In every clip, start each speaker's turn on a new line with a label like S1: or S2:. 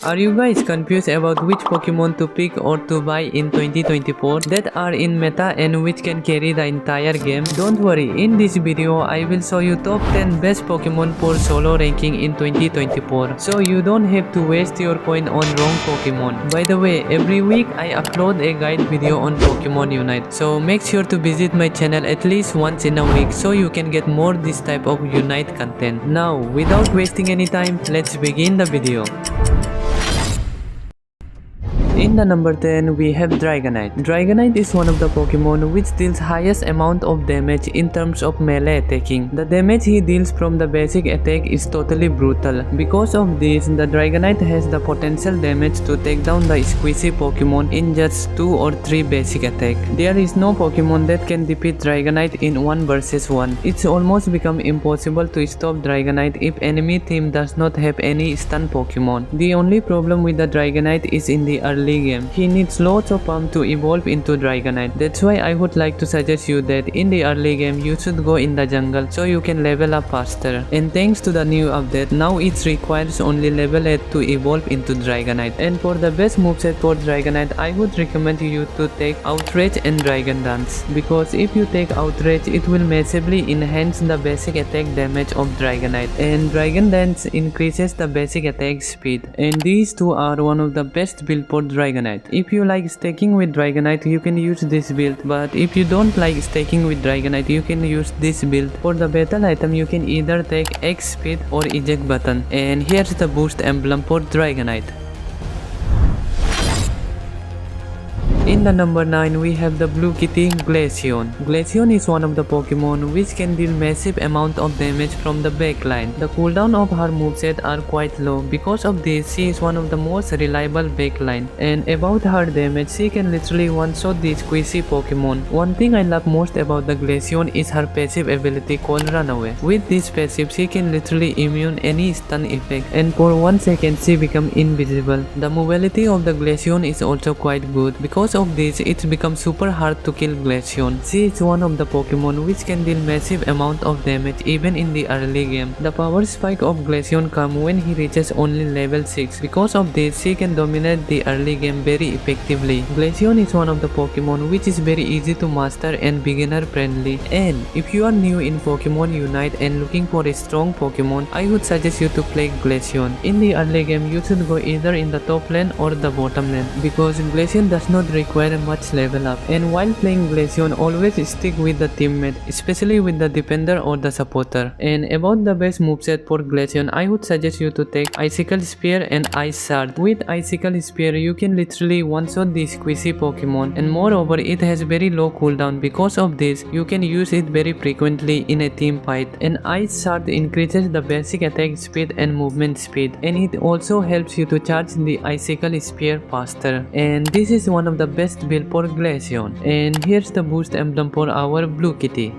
S1: Are you guys confused about which Pokemon to pick or to buy in 2024 that are in meta and which can carry the entire game? Don't worry, in this video I will show you top 10 best Pokemon for solo ranking in 2024, so you don't have to waste your coin on wrong Pokemon. By the way, every week I upload a guide video on Pokemon Unite, so make sure to visit my channel at least once in a week so you can get more this type of Unite content. Now, without wasting any time, let's begin the video. In the number 10, we have Dragonite. Dragonite is one of the Pokemon which deals highest amount of damage in terms of melee attacking. The damage he deals from the basic attack is totally brutal. Because of this, the Dragonite has the potential damage to take down the squishy Pokemon in just 2 or 3 basic attack. There is no Pokemon that can defeat Dragonite in 1 versus 1. It's almost become impossible to stop Dragonite if enemy team does not have any stun Pokemon. The only problem with the Dragonite is in the early game. He needs lots of pump to evolve into Dragonite. That's why I would like to suggest you that in the early game you should go in the jungle so you can level up faster. And thanks to the new update, now it requires only level 8 to evolve into Dragonite. And for the best moveset for Dragonite, I would recommend you to take Outrage and Dragon Dance, because if you take Outrage, it will massively enhance the basic attack damage of Dragonite, and Dragon Dance increases the basic attack speed. And these two are one of the best build for Dragonite. If you like staking with Dragonite, you can use this build, but if you don't like staking with Dragonite, you can use this build. For the battle item, you can either take X speed or eject button, and here's the boost emblem for Dragonite. In the number 9, we have the Blue Kitty Glaceon. Glaceon is one of the Pokemon which can deal massive amount of damage from the backline. The cooldown of her moveset are quite low. Because of this, she is one of the most reliable backline. And about her damage, she can literally one-shot the squishy Pokemon. One thing I love most about the Glaceon is her passive ability called Runaway. With this passive, she can literally immune any stun effect, and for 1 second she becomes invisible. The mobility of the Glaceon is also quite good. Because of this, it's become super hard to kill Glaceon. She is one of the Pokemon which can deal massive amount of damage even in the early game. The power spike of Glaceon comes when he reaches only level 6. Because of this, she can dominate the early game very effectively. Glaceon is one of the Pokemon which is very easy to master and beginner friendly. And if you are new in Pokemon Unite and looking for a strong Pokemon, I would suggest you to play Glaceon. In the early game, you should go either in the top lane or the bottom lane, because Glaceon does not require much level up. And while playing Glaceon, always stick with the teammate, especially with the defender or the supporter. And about the best moveset for Glaceon, I would suggest you to take Icicle Spear and Ice Shard. With Icicle Spear, you can literally one-shot the squishy Pokemon, and moreover, it has very low cooldown. Because of this, you can use it very frequently in a team fight. And Ice Shard increases the basic attack speed and movement speed, and it also helps you to charge the Icicle Spear faster. And this is one of the best build for Glaceon. And here's the boost emblem for our Blue Kitty.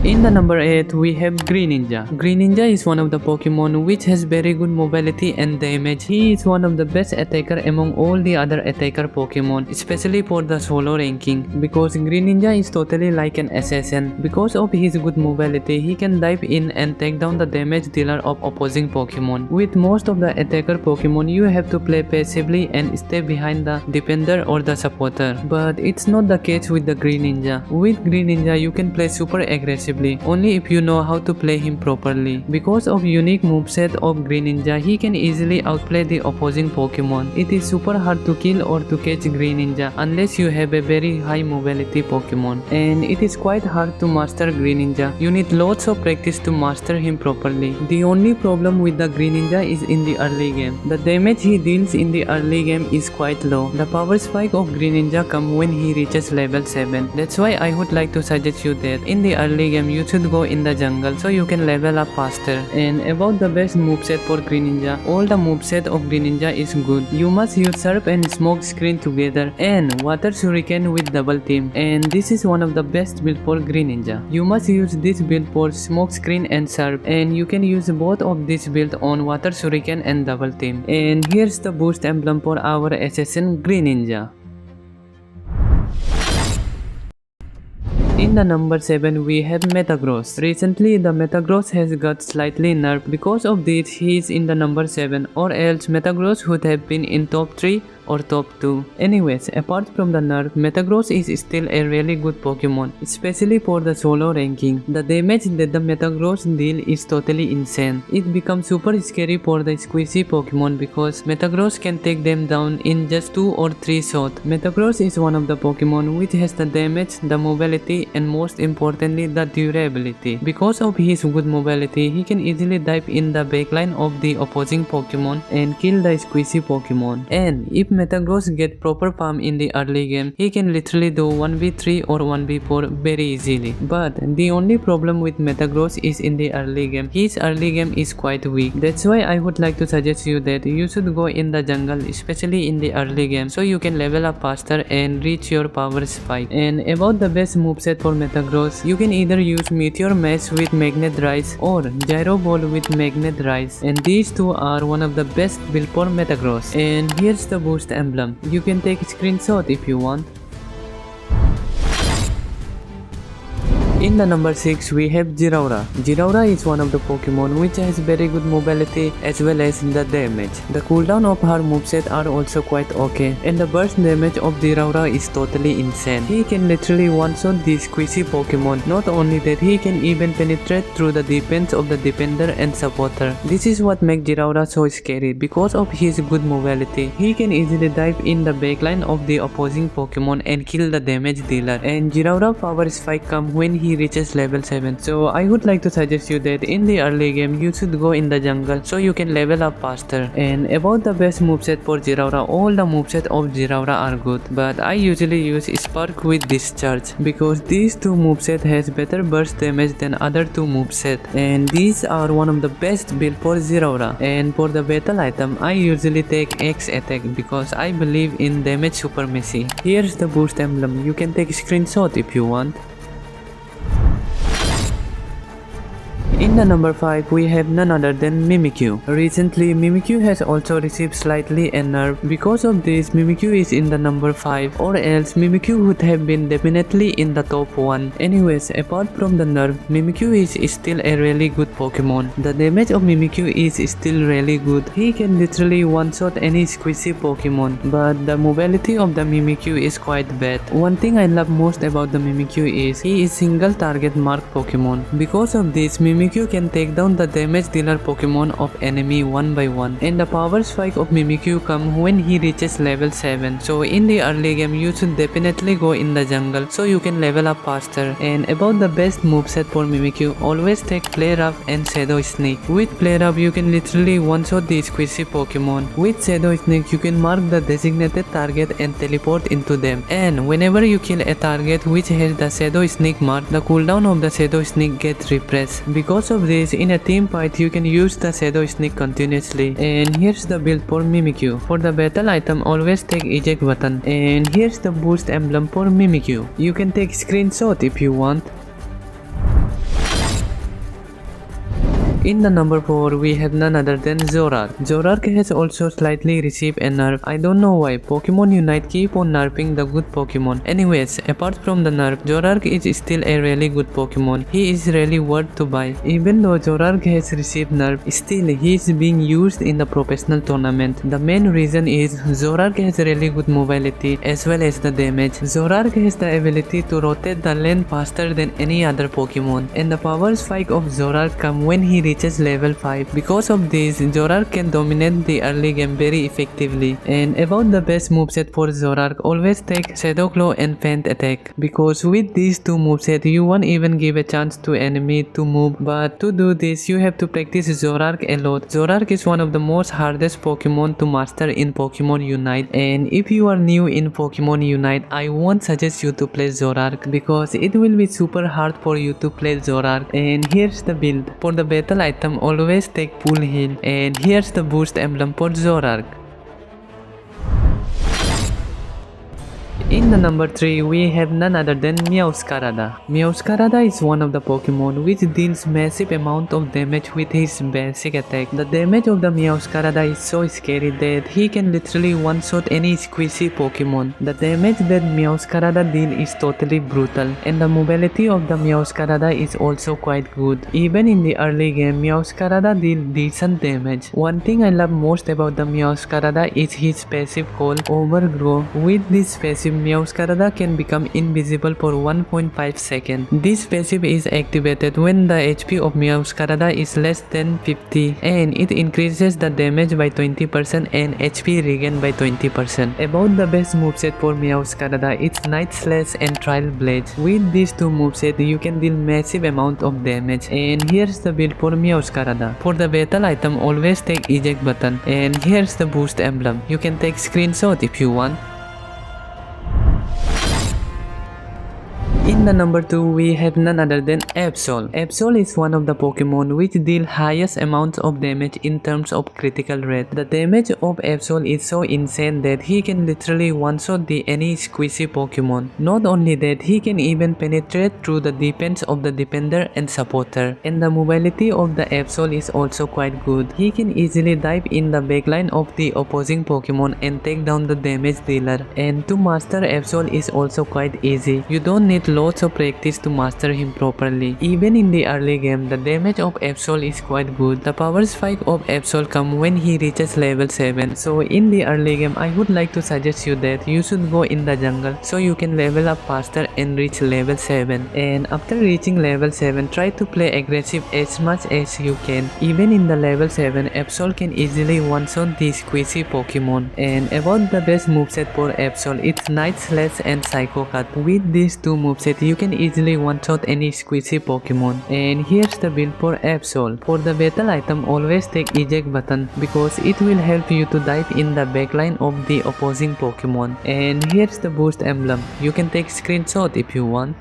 S1: In the number 8, we have Greninja. Greninja is one of the Pokemon which has very good mobility and damage. He is one of the best attacker among all the other attacker Pokemon, especially for the solo ranking, because Greninja is totally like an assassin. Because of his good mobility, he can dive in and take down the damage dealer of opposing Pokemon. With most of the attacker Pokemon, you have to play passively and stay behind the defender or the supporter. But it's not the case with the Greninja. With Greninja, you can play super aggressive only if you know how to play him properly. Because of unique moveset of Greninja, he can easily outplay the opposing Pokemon. It is super hard to kill or to catch Greninja unless you have a very high mobility Pokemon. And it is quite hard to master Greninja. You need lots of practice to master him properly. The only problem with the Greninja is in the early game. The damage he deals in the early game is quite low. The power spike of Greninja comes when he reaches level 7. That's why I would like to suggest you that in the early game you should go in the jungle so you can level up faster. And about the best moveset for Greninja, all the moveset of Greninja is good. You must use Surf and Smoke Screen together, and Water Shuriken with double team. And this is one of the best build for Greninja. You must use this build for Smoke Screen and Surf, and you can use both of this build on Water Shuriken and double team. And here's the boost emblem for our assassin Greninja. In the number 7 we have Metagross. Recently the Metagross has got slightly nerfed. Because of this he is in the number 7, or else Metagross would have been in top 3 or top 2. Anyways, apart from the nerf, Metagross is still a really good Pokemon, especially for the solo ranking. The damage that the Metagross deal is totally insane. It becomes super scary for the squishy Pokemon because Metagross can take them down in just 2 or 3 shots. Metagross is one of the Pokemon which has the damage, the mobility, and most importantly the durability. Because of his good mobility, he can easily dive in the backline of the opposing Pokemon and kill the squishy Pokemon. And if Metagross get proper farm in the early game, he can literally do 1v3 or 1v4 very easily. But the only problem with Metagross is in the early game. His early game is quite weak. That's why I would like to suggest you that you should go in the jungle, especially in the early game, so you can level up faster and reach your power spike. And about the best moveset for Metagross, you can either use Meteor Mash with Magnet Rise or Gyro Ball with Magnet Rise, and these two are one of the best build for Metagross. And here's the boost emblem. You can take a screenshot if you want. In the number 6 we have Giraura. Giraura is one of the Pokemon which has very good mobility as well as the damage. The cooldown of her moveset are also quite okay, and the burst damage of Giraura is totally insane. He can literally one-shot the squishy Pokemon. Not only that, he can even penetrate through the defense of the defender and supporter. This is what makes Giraura so scary. Because of his good mobility, he can easily dive in the backline of the opposing Pokemon and kill the damage dealer. And Giraura power spike come when he reaches level 7. So I would like to suggest you that in the early game you should go in the jungle so you can level up faster. And about the best moveset for Giraura, all the moveset of Giraura are good, but I usually use Spark with Discharge because these two moveset has better burst damage than other two moveset, and these are one of the best build for Giraura. And for the battle item, I usually take X attack because I believe in damage supremacy. Here's the boost emblem. You can take a screenshot if you want. In the number 5 we have none other than Mimikyu. Recently Mimikyu has also received slightly a nerf. Because of this, Mimikyu is in the number 5, or else Mimikyu would have been definitely in the top 1. Anyways, apart from the nerf, Mimikyu is still a really good Pokemon. The damage of Mimikyu is still really good. He can literally one-shot any squishy Pokemon, but the mobility of the Mimikyu is quite bad. One thing I love most about the Mimikyu is he is single target mark Pokemon. Because of this, Mimikyu can take down the damage dealer Pokemon of enemy one by one, and the power spike of Mimikyu come when he reaches level 7. So in the early game you should definitely go in the jungle so you can level up faster. And about the best moveset for Mimikyu, always take Flare Up and Shadow Sneak. With Flare Up you can literally one-shot the squishy Pokemon. With Shadow Sneak you can mark the designated target and teleport into them, and whenever you kill a target which has the Shadow Sneak mark, the cooldown of the Shadow Sneak gets refreshed. Because of this, in a team fight you can use the Shadow Sneak continuously. And here's the build for Mimikyu. For the battle item, always take eject button. And here's the boost emblem for Mimikyu. You can take screenshot if you want. In the number 4 we have none other than Zorark. Zorark has also slightly received a nerf. I don't know why Pokemon Unite keep on nerfing the good Pokemon. Anyways, apart from the nerf, Zorark is still a really good Pokemon. He is really worth to buy. Even though Zorark has received nerf, still he is being used in the professional tournament. The main reason is Zorark has really good mobility as well as the damage. Zorark has the ability to rotate the lane faster than any other Pokemon, and the power spike of Zorark come when he reaches level 5. Because of this, Zorark can dominate the early game very effectively. And about the best moveset for Zorark, always take Shadow Claw and Feint Attack, because with these two moveset you won't even give a chance to enemy to move. But to do this you have to practice Zorark a lot. Zorark is one of the most hardest Pokemon to master in Pokemon Unite, and if you are new in Pokemon Unite, I won't suggest you to play Zorark because it will be super hard for you to play Zorark. And here's the build. For the battle item, always take Full Heal, and here's the boost emblem for Zorark. In the number 3, we have none other than Meowscarada. Meowscarada is one of the Pokemon which deals massive amount of damage with his basic attack. The damage of the Meowscarada is so scary that he can literally one-shot any squishy Pokemon. The damage that Meowscarada deals is totally brutal, and the mobility of the Meowscarada is also quite good. Even in the early game, Meowscarada deals decent damage. One thing I love most about the Meowscarada is his passive called Overgrow. With this passive, Meowscarada can become invisible for 1.5 seconds. This passive is activated when the HP of Meowscarada is less than 50, and it increases the damage by 20% and HP regain by 20%. About the best moveset for Meowscarada, it's Night Slash and Trial Blaze. With these two movesets, you can deal massive amount of damage. And here's the build for Meowscarada. For the battle item, always take eject button, and here's the boost emblem. You can take screenshot if you want. In the number 2, we have none other than Absol. Absol is one of the Pokemon which deal highest amounts of damage in terms of critical rate. The damage of Absol is so insane that he can literally one-shot any squishy Pokemon. Not only that, he can even penetrate through the defense of the defender and supporter. And the mobility of the Absol is also quite good. He can easily dive in the backline of the opposing Pokemon and take down the damage dealer. And to master Absol is also quite easy. You don't need lots of practice to master him properly. Even in the early game, the damage of Absol is quite good. The power spike of Absol come when he reaches level 7. So in the early game, I would like to suggest you that you should go in the jungle so you can level up faster and reach level 7. And after reaching level 7, try to play aggressive as much as you can. Even in the level 7, Absol can easily one-shot the squishy Pokemon. And about the best moveset for Absol, it's Night Slash and Psycho Cut. With these two moveset, you can easily one-shot any squishy Pokemon. And here's the build for Absol. For the battle item, always take eject button because it will help you to dive in the backline of the opposing Pokemon. And here's the boost emblem. You can take screenshot if you want.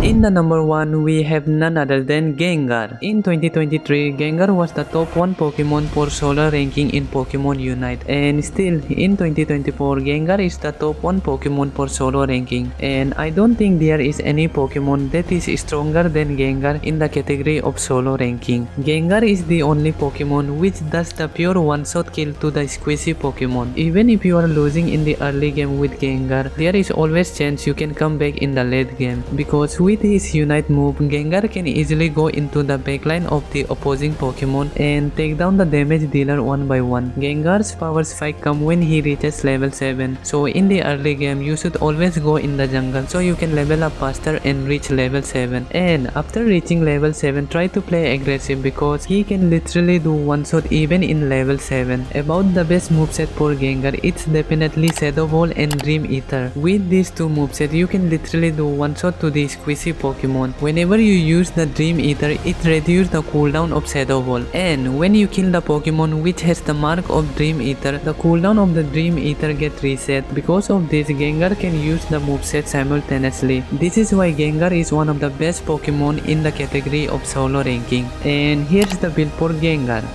S1: In the number 1, we have none other than Gengar. In 2023, Gengar was the top 1 Pokemon for solo ranking in Pokemon Unite. And still, in 2024, Gengar is the top 1 Pokemon for solo ranking. And I don't think there is any Pokemon that is stronger than Gengar in the category of solo ranking. Gengar is the only Pokemon which does the pure one-shot kill to the squishy Pokemon. Even if you are losing in the early game with Gengar, there is always chance you can come back in the late game. Because with his Unite move, Gengar can easily go into the backline of the opposing Pokemon and take down the damage dealer one by one. Gengar's power spike come when he reaches level 7. So in the early game, you should always go in the jungle so you can level up faster and reach level 7. And after reaching level 7, try to play aggressive because he can literally do one shot even in level 7. About the best moveset for Gengar, it's definitely Shadow Ball and Dream Eater. With these two moveset, you can literally do one shot to the squishy Pokemon. Whenever you use the Dream Eater, it reduces the cooldown of Shadow Ball. And when you kill the Pokemon which has the mark of Dream Eater, the cooldown of the Dream Eater gets reset. Because of this, Gengar can use the moveset simultaneously. This is why Gengar is one of the best Pokemon in the category of solo ranking. And here's the build for Gengar.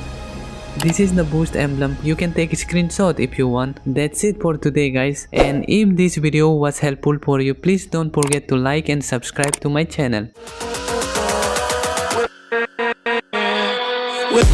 S1: This is the boost emblem. You can take a screenshot if you want. That's it for today, guys. And if this video was helpful for you, please don't forget to like and subscribe to my channel. With